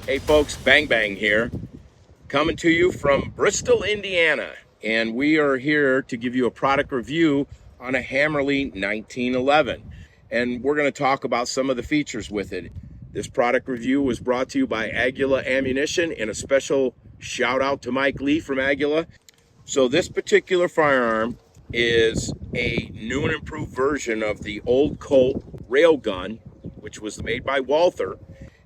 Hey folks, Bang Bang here, coming to you from Bristol, Indiana, and we are here to give you a product review on a Hammerli 1911, and we're going to talk about some of the features with it. This product review was brought to you by Aguila Ammunition, and a special shout out to Mike Lee from Aguila. So this particular firearm is a new and improved version of the old Colt railgun, which was made by Walther.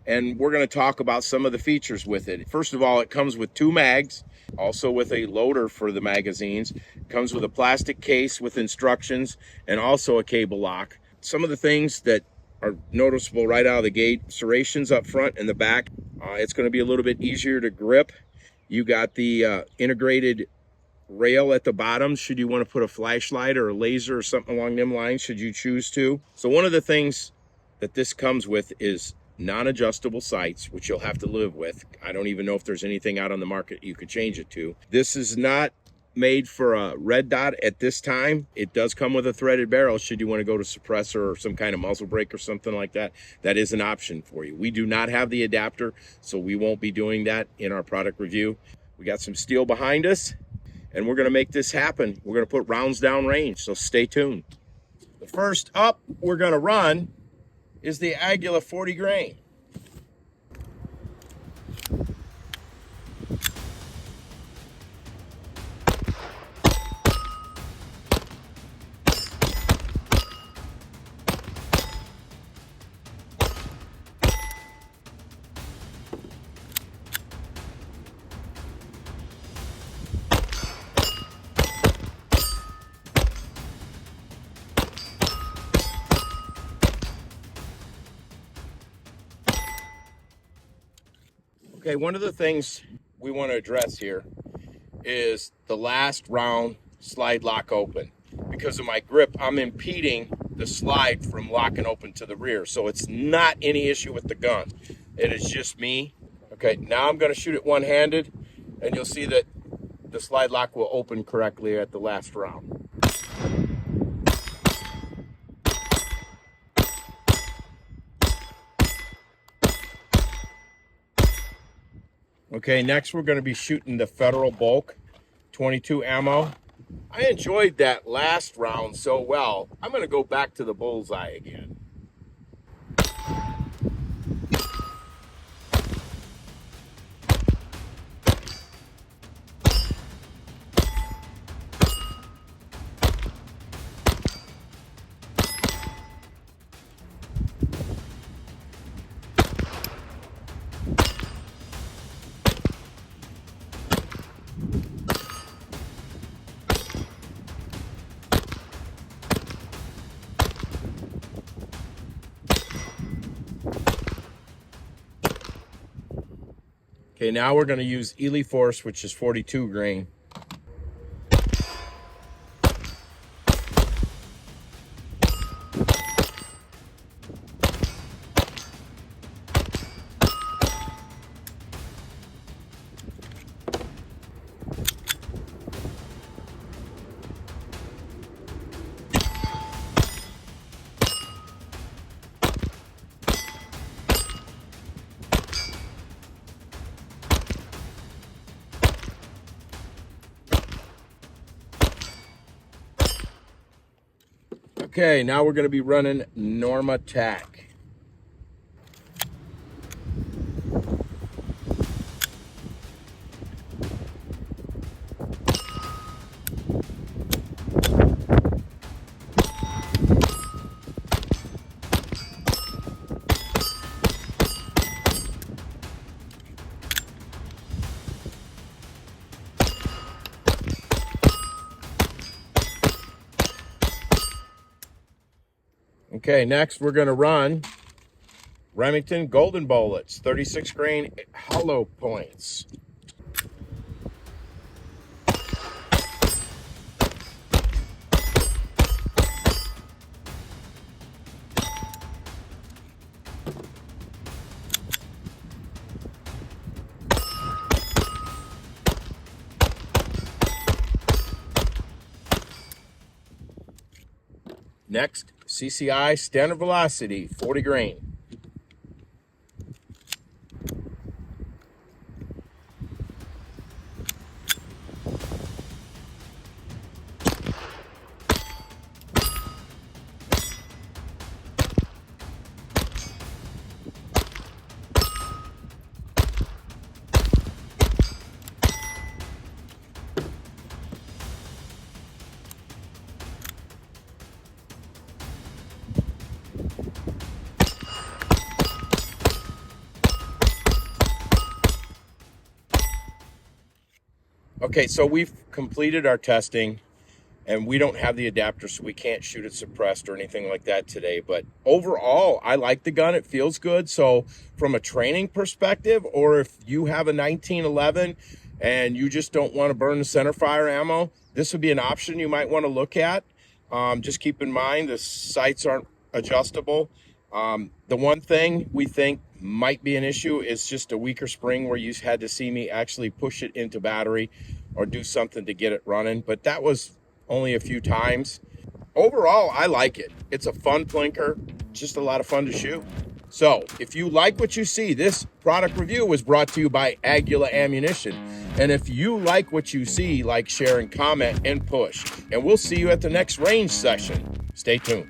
And we're going to talk about some of the features with it. First of all, it comes with 2 mags, also with a loader for the magazines. It comes with a plastic case with instructions and also a cable lock. Some of the things that are noticeable right out of the gate: serrations up front and the back. It's going to be a little bit easier to grip. You got the integrated rail at the bottom should you want to put a flashlight or a laser or something along them lines, should you choose to. So one of the things that this comes with is non-adjustable sights, which you'll have to live with. I don't even know if there's anything out on the market you could change it to. This is not made for a red dot at this time. It does come with a threaded barrel should you want to go to suppressor or some kind of muzzle brake or something like that. That is an option for you. We do not have the adapter, so we won't be doing that in our product review. We got some steel behind us, and we're going to make this happen. We're going to put rounds down range, so stay tuned. The first up we're going to run is the Aguila 40 grain. Okay, one of the things we want to address here is the last round slide lock open. Because of my grip, I'm impeding the slide from locking open to the rear. So it's not any issue with the gun. It is just me. Okay, now I'm going to shoot it one-handed, and you'll see that the slide lock will open correctly at the last round. Okay, next we're going to be shooting the Federal Bulk 22 ammo. I enjoyed that last round so well, I'm going to go back to the bullseye again. Okay, now we're going to use Hammerli Forge, which is 42 grain. Okay, now we're going to be running Norma Tack. Okay, next we're going to run Remington Golden Bullets, 36 grain hollow points. Next, CCI Standard Velocity, 40 grain. Okay, so we've completed our testing, and we don't have the adapter, so we can't shoot it suppressed or anything like that today. But overall, I like the gun. It feels good. So from a training perspective, or if you have a 1911 and you just don't want to burn the center fire ammo, this would be an option you might want to look at. Just keep in mind the sights aren't adjustable. The one thing we think might be an issue is just a weaker spring, where you had to see me actually push it into battery or do something to get it running. But that was only a few times. Overall, I like it. It's a fun plinker, just a lot of fun to shoot. So if you like what you see, this product review was brought to you by Aguila Ammunition. And if you like what you see, like, share, and comment, and push. And we'll see you at the next range session. Stay tuned.